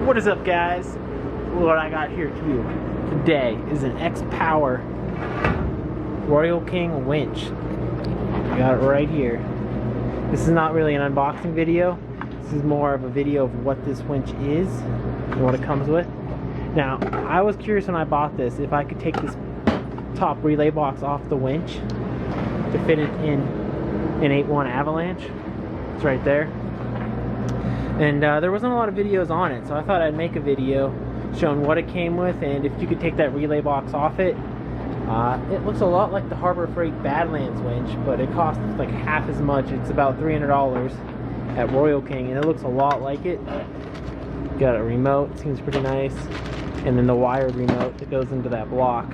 What is up, guys? What I got here to you today is an X-Power Royal King winch. I got it right here. This is not really an unboxing video. This is more of a video of what this winch is and what it comes with. Now, I was curious when I bought this if I could take this top relay box off the winch to fit it in an 8.1 Avalanche. It's right there. And there wasn't a lot of videos on it, so I thought I'd make a video showing what it came with and if you could take that relay box off it. It looks a lot like the Harbor Freight Badlands winch, but it costs like half as much. It's about $300 at Royal King, and it looks a lot like it. Got a remote, seems pretty nice, and then the wired remote that goes into that block.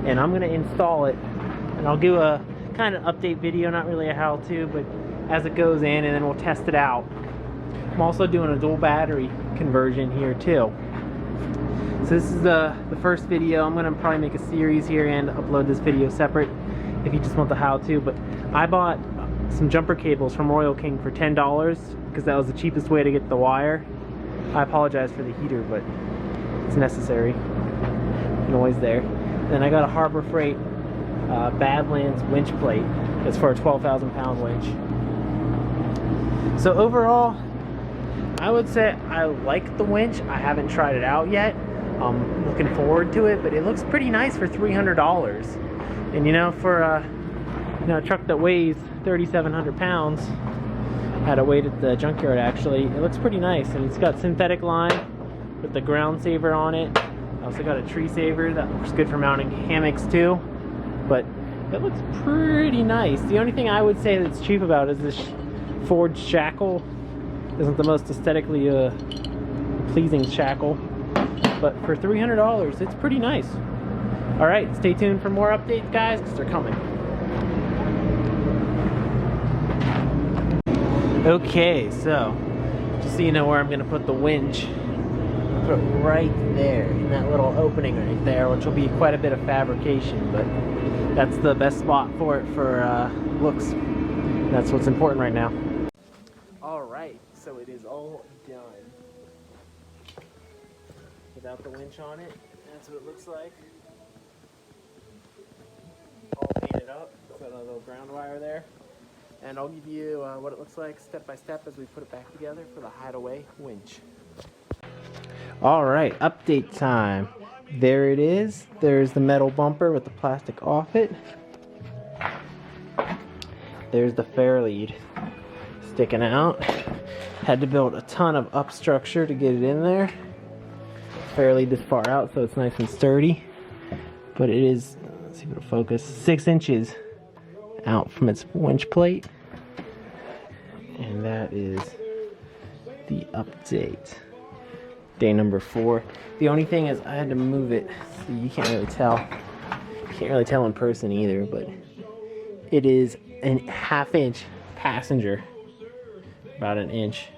And I'm gonna install it, and I'll do a kind of update video, not really a how-to, but as it goes in, and then we'll test it out. I'm also doing a dual battery conversion here too. So this is the first video. I'm gonna probably make a series here and upload this video separate if you just want the how-to. But I bought some jumper cables from Royal King for $10 because that was the cheapest way to get the wire. I apologize for the heater, but it's necessary. Noise there. Then I got a Harbor Freight Badlands winch plate. That's for a 12,000 pound winch. So overall, I would say I like the winch. I haven't tried it out yet. I'm looking forward to it, but it looks pretty nice for $300. And you know, for a truck that weighs 3,700 pounds, I had it weighed at the junkyard actually, it looks pretty nice. And it's got synthetic line with the ground saver on it. I also got a tree saver that looks good for mounting hammocks too. But it looks pretty nice. The only thing I would say that's cheap about it is this forged shackle. Isn't the most aesthetically pleasing shackle, but for $300 it's pretty nice. All right, stay tuned for more updates, guys, because they're coming. Okay, so just so you know where I'm going to put the winch, put it right there in that little opening right there, which will be quite a bit of fabrication, but that's the best spot for it for looks. That's what's important right now. All right, so it is all done. Without the winch on it, that's what it looks like. All painted up, got a little ground wire there. And I'll give you what it looks like step by step as we put it back together for the hideaway winch. All right, update time. There it is. There's the metal bumper with the plastic off it. There's the fair lead sticking out. Had to build a ton of up structure to get it in there. Fair lead this far out so it's nice and sturdy. But it is, let's see if it'll focus, 6 inches out from its winch plate. And that is the update. Day number 4. The only thing is I had to move it, so you can't really tell. You can't really tell in person either, but it is a 1/2 inch passenger. About 1 inch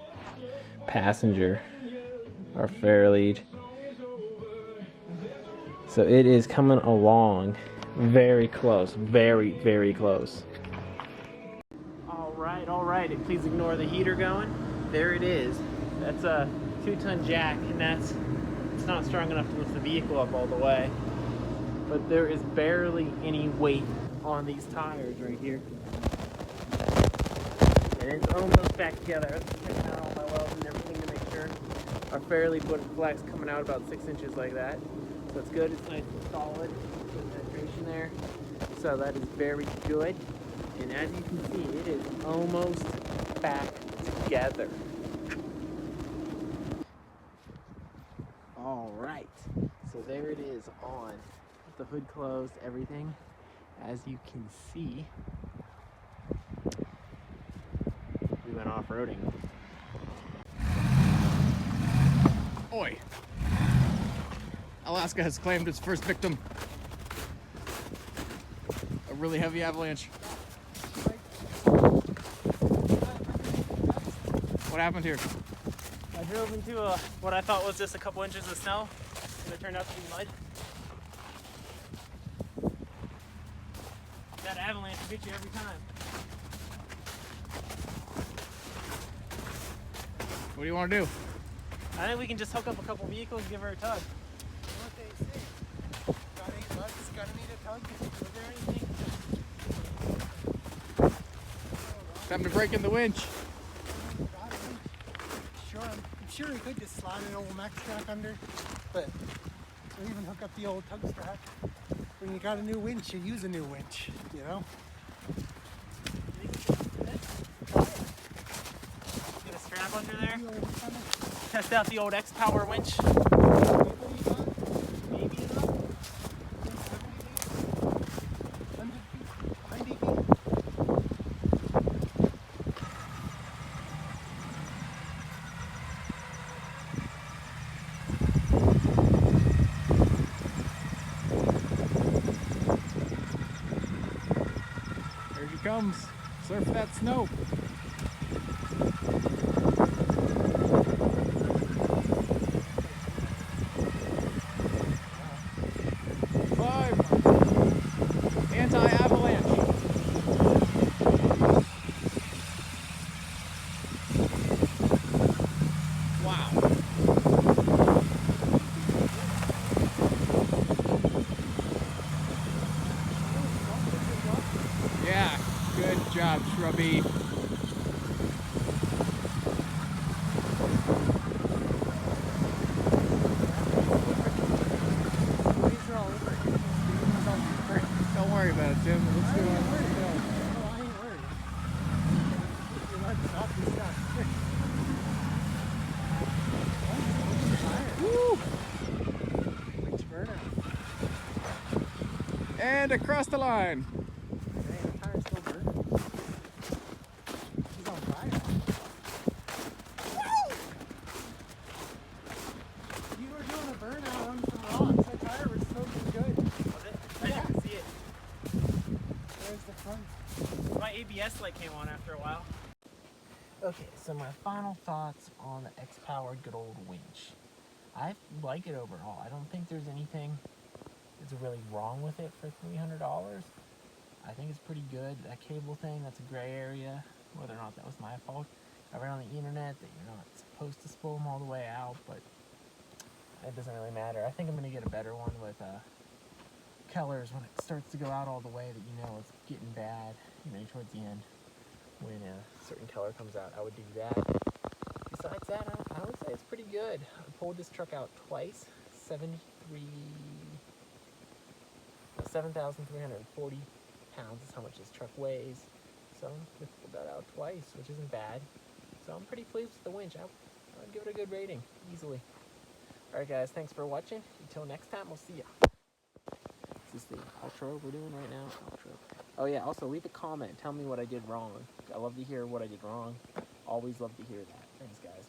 passenger, our fair lead. So it is coming along very close, very, very close. All right, please ignore the heater going. There it is. That's a 2-ton jack, and it's not strong enough to lift the vehicle up all the way. But there is barely any weight on these tires right here. And it's almost back together. I was just checking out all my welds and everything to make sure our fairly put flex coming out about 6 inches like that. So it's good, it's nice and solid. Good penetration there. So that is very good. And as you can see, it is almost back together. All right, so there it is on. The hood closed, everything. As you can see, we went off-roading. Oi! Alaska has claimed its first victim. A really heavy avalanche. What happened here? I drove into what I thought was just a couple inches of snow, and it turned out to be mud. That avalanche will get you every time. What do you want to do? I think we can just hook up a couple vehicles and give her a tug. What they say. Got 8 bucks, gotta need a tug. Was there anything? Time to break in the winch. I'm sure we could just slide an old max track under, but or even hook up the old tug strap. When you got a new winch, you use a new winch, you know? Get a strap under there. You know what I'm saying? Test out the old X-Power winch. Maybe enough. 100 feet, 90 feet. Here she comes. Surf that snow. 5. Anti-avalanche. Wow. Yeah, good job, Shrubby. Don't worry about it, Tim. Let's do it. Oh, I ain't worried. You let it off this stuff. Woo! Winch burner. And across the line. Hey, the tire's still burning. He's on fire. You were doing a burnout on some rocks. That tire was smoking good. Was it? I didn't see it. There's the front. My ABS light came on after a while. Okay, so my final thoughts on the X-Powered good old winch. I like it overall. I don't think there's anything that's really wrong with it for $300. I think it's pretty good. That cable thing, that's a gray area. Whether or not that was my fault. I read on the internet that you're not supposed to spool them all the way out, but it doesn't really matter. I think I'm going to get a better one with Keller's when it starts to go out all the way, that you know it's getting bad, you know, towards the end. When a certain color comes out, I would do that. Besides that, I would say it's pretty good. I pulled this truck out twice. 7,340 pounds is how much this truck weighs. So we pulled that out twice, which isn't bad. So I'm pretty pleased with the winch. I would give it a good rating, easily. Alright guys, thanks for watching. Until next time, we'll see ya. Is this the outro we're doing right now? Outro. Oh yeah, also leave a comment. Tell me what I did wrong. I love to hear what I did wrong. Always love to hear that. Thanks guys.